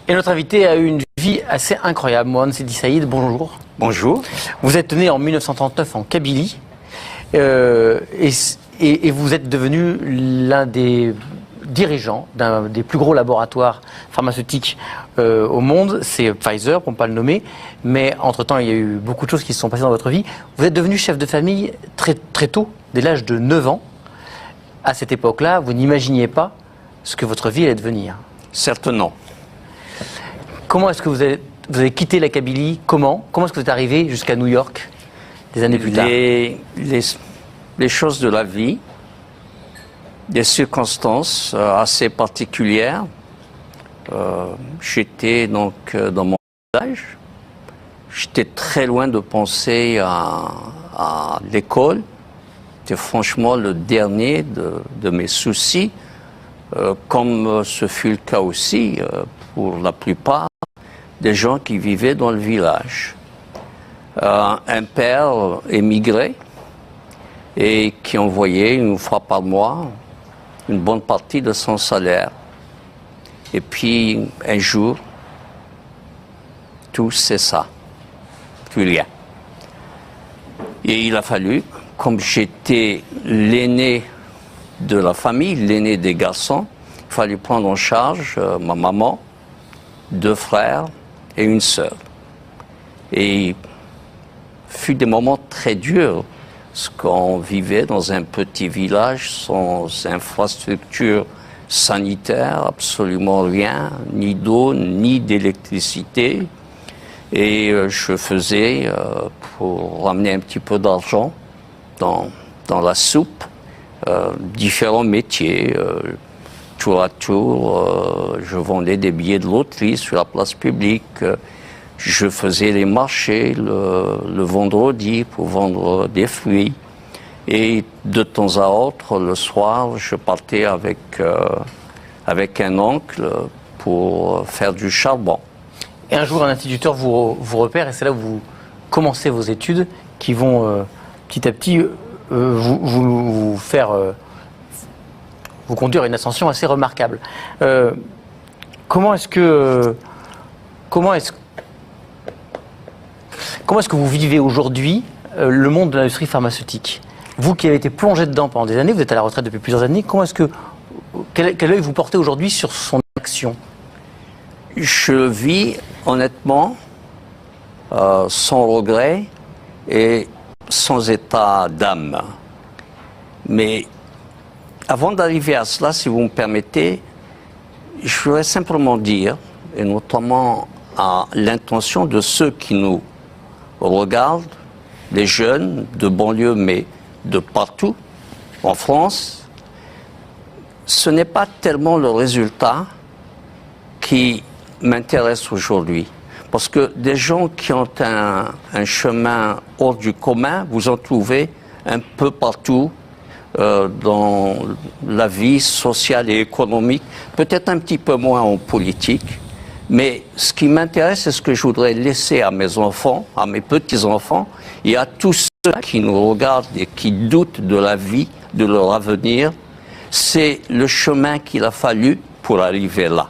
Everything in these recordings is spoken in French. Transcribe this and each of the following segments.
Et notre invité a eu une vie assez incroyable. Mohamed Sidi Saïd, bonjour. Bonjour. Vous êtes né en 1939 en Kabylie et vous êtes devenu l'un des dirigeants d'un des plus gros laboratoires pharmaceutiques au monde. C'est Pfizer, pour ne pas le nommer. Mais entre-temps, il y a eu beaucoup de choses qui se sont passées dans votre vie. Vous êtes devenu chef de famille très, très tôt, dès l'âge de 9 ans. À cette époque-là, vous n'imaginiez pas ce que votre vie allait devenir. Certes non. Comment est-ce que vous avez quitté la Kabylie? Comment est-ce que vous êtes arrivé jusqu'à New York des années plus tard? Les choses de la vie, des circonstances assez particulières. J'étais donc dans mon village. J'étais très loin de penser à l'école. C'était franchement le dernier de mes soucis, comme ce fut le cas aussi pour la plupart des gens qui vivaient dans le village. Un père émigré et qui envoyait une fois par mois une bonne partie de son salaire. Et puis un jour, tout cessa, plus rien. Et il a fallu, comme j'étais l'aîné de la famille, l'aîné des garçons, il fallait prendre en charge ma maman, 2 frères et une sœur. Et il fut des moments très durs, parce qu'on vivait dans un petit village sans infrastructure sanitaire, absolument rien, ni d'eau, ni d'électricité. Et je faisais, pour ramener un petit peu d'argent dans la soupe, différents métiers. Tour à tour, je vendais des billets de loterie sur la place publique. Je faisais les marchés le vendredi pour vendre des fruits. Et de temps à autre, le soir, je partais avec un oncle pour faire du charbon. Et un jour, un instituteur vous repère et c'est là où vous commencez vos études qui vont petit à petit vous faire vous conduire à une ascension assez remarquable. Comment est-ce que vous vivez aujourd'hui le monde de l'industrie pharmaceutique? Vous qui avez été plongé dedans pendant des années, vous êtes à la retraite depuis plusieurs années, quel œil vous portez aujourd'hui sur son action? Je vis honnêtement, sans regret et sans état d'âme. Mais avant d'arriver à cela, si vous me permettez, je voudrais simplement dire, et notamment à l'intention de ceux qui nous regardent, les jeunes de banlieue, mais de partout, en France, ce n'est pas tellement le résultat qui m'intéresse aujourd'hui. Parce que des gens qui ont un chemin hors du commun, vous en trouvez un peu partout dans la vie sociale et économique, peut-être un petit peu moins en politique. Mais ce qui m'intéresse, c'est ce que je voudrais laisser à mes enfants, à mes petits-enfants, et à tous ceux qui nous regardent et qui doutent de la vie, de leur avenir. C'est le chemin qu'il a fallu pour arriver là.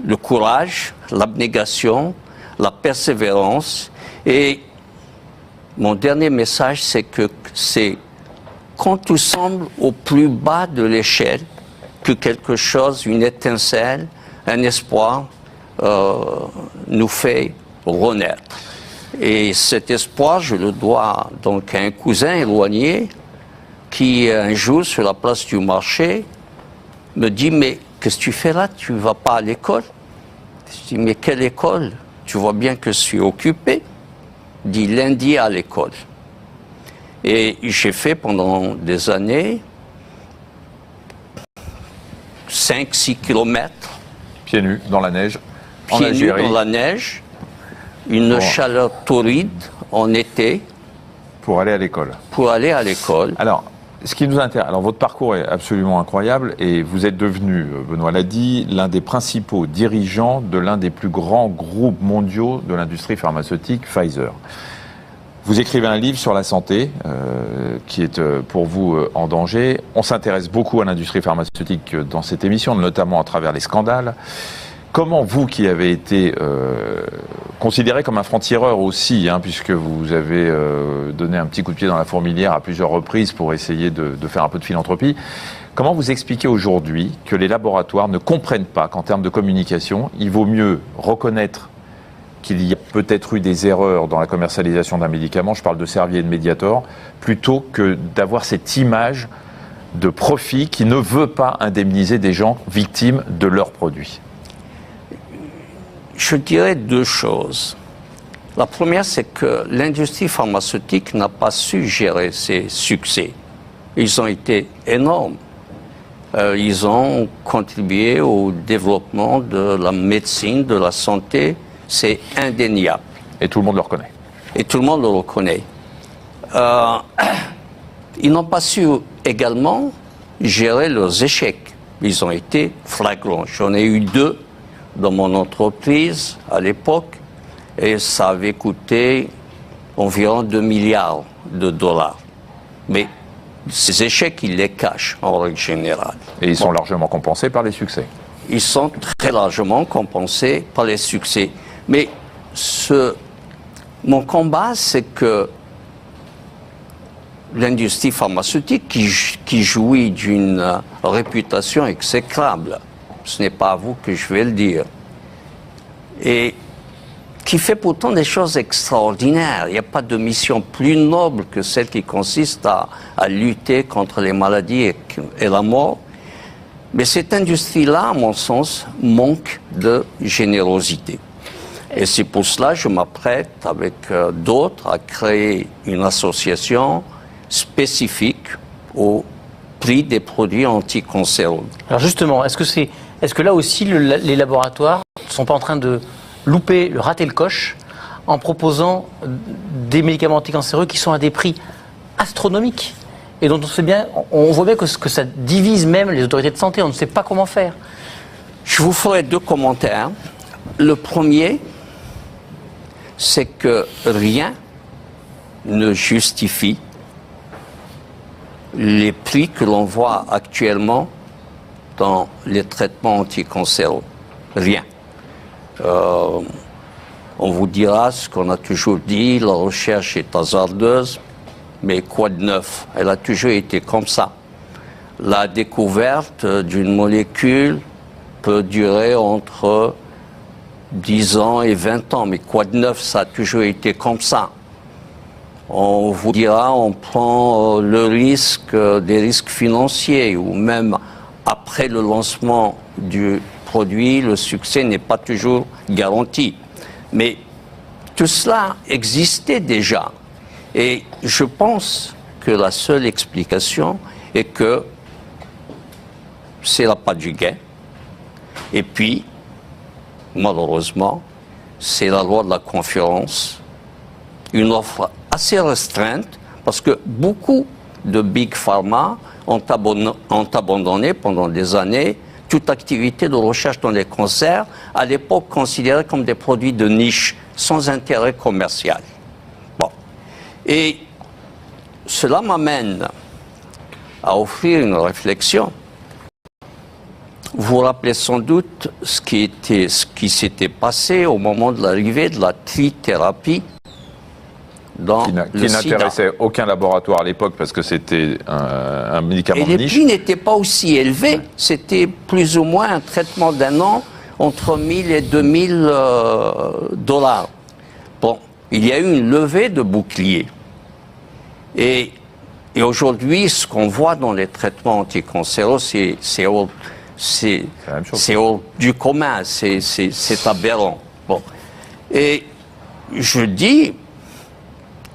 Le courage, l'abnégation, la persévérance. Et mon dernier message, c'est que c'est quand tout semble au plus bas de l'échelle que quelque chose, une étincelle, un espoir nous fait renaître. Et cet espoir, je le dois donc à un cousin éloigné qui, un jour, sur la place du marché, me dit « Mais qu'est-ce que tu fais là? Tu ne vas pas à l'école ?» Je dis « Mais quelle école? Tu vois bien que je suis occupé. » Il dit « Lundi à l'école. » Et j'ai fait pendant des années 5-6 kilomètres. Pieds nus, dans la neige, en Pieds nus Algérie. dans la neige, une chaleur torride en été. Pour aller à l'école. Pour aller à l'école. Alors, Ce qui nous intéresse, alors votre parcours est absolument incroyable et vous êtes devenu, Benoît l'a dit, l'un des principaux dirigeants de l'un des plus grands groupes mondiaux de l'industrie pharmaceutique, Pfizer. Vous écrivez un livre sur la santé qui est pour vous en danger. On s'intéresse beaucoup à l'industrie pharmaceutique dans cette émission, notamment à travers les scandales. Comment vous, qui avez été considéré comme un franc-tireur aussi, puisque vous avez donné un petit coup de pied dans la fourmilière à plusieurs reprises pour essayer de faire un peu de philanthropie, comment vous expliquez aujourd'hui que les laboratoires ne comprennent pas qu'en termes de communication, il vaut mieux reconnaître qu'il y a peut-être eu des erreurs dans la commercialisation d'un médicament, je parle de Servier et de Mediator, plutôt que d'avoir cette image de profit qui ne veut pas indemniser des gens victimes de leurs produits? Je dirais deux choses. La première, c'est que l'industrie pharmaceutique n'a pas su gérer ses succès. Ils ont été énormes. Ils ont contribué au développement de la médecine, de la santé. C'est indéniable. Et tout le monde le reconnaît. Et tout le monde le reconnaît. Ils n'ont pas su également gérer leurs échecs. Ils ont été flagrants. J'en ai eu 2 dans mon entreprise à l'époque et ça avait coûté environ 2 milliards de dollars. Mais ces échecs, ils les cachent en règle générale. Et ils sont largement compensés par les succès. Ils sont très largement compensés par les succès. Mais mon combat, c'est que l'industrie pharmaceutique qui jouit d'une réputation exécrable, ce n'est pas à vous que je vais le dire, et qui fait pourtant des choses extraordinaires. Il n'y a pas de mission plus noble que celle qui consiste à lutter contre les maladies et la mort. Mais cette industrie-là, à mon sens, manque de générosité. Et c'est pour cela que je m'apprête, avec d'autres, à créer une association spécifique au prix des produits anticancéreux. Alors justement, est-ce que là aussi les laboratoires ne sont pas en train de rater le coche en proposant des médicaments anticancéreux qui sont à des prix astronomiques et dont on voit bien que ça divise même les autorités de santé, on ne sait pas comment faire. Je vous ferai 2 commentaires. Le premier, c'est que rien ne justifie les prix que l'on voit actuellement dans les traitements anticancéreux. Rien. On vous dira ce qu'on a toujours dit, la recherche est hasardeuse, mais quoi de neuf? Elle a toujours été comme ça. La découverte d'une molécule peut durer entre 10 ans et 20 ans, mais quoi de neuf? Ça a toujours été comme ça. On vous dira, on prend le risque, des risques financiers, ou même après le lancement du produit, le succès n'est pas toujours garanti. Mais tout cela existait déjà. Et je pense que la seule explication est que c'est la patte du gain. Et puis, malheureusement, c'est la loi de la concurrence. Une offre assez restreinte, parce que beaucoup de Big Pharma ont abandonné pendant des années toute activité de recherche dans les cancers, à l'époque considérée comme des produits de niche, sans intérêt commercial. Bon. Et cela m'amène à offrir une réflexion. Vous vous rappelez sans doute ce qui s'était passé au moment de l'arrivée de la trithérapie dans qui le sida. n'intéressait aucun laboratoire à l'époque parce que c'était un médicament de niche. Et les prix n'étaient pas aussi élevés. Ouais. C'était plus ou moins un traitement d'un an entre 1000 et 2000 dollars. Bon, il y a eu une levée de boucliers. Et aujourd'hui, ce qu'on voit dans les traitements anticancéreux, c'est hors du commun, c'est aberrant. Bon. Et je dis,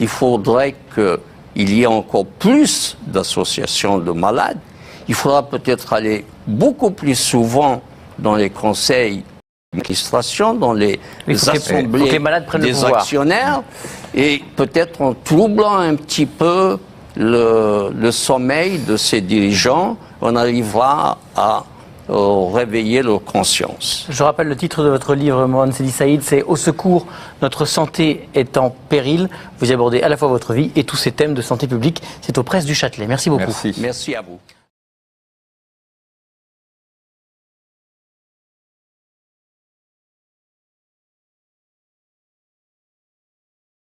il faudrait qu'il y ait encore plus d'associations de malades. Il faudra peut-être aller beaucoup plus souvent dans les conseils d'administration, dans les assemblées des actionnaires, et peut-être en troublant un petit peu le sommeil de ces dirigeants, on arrivera à réveiller leur conscience. Je rappelle le titre de votre livre, Mohamed Sidi Saïd, c'est « Au secours, notre santé est en péril ». Vous y abordez à la fois votre vie et tous ces thèmes de santé publique. C'est aux Presses du Châtelet. Merci beaucoup. Merci. Merci à vous.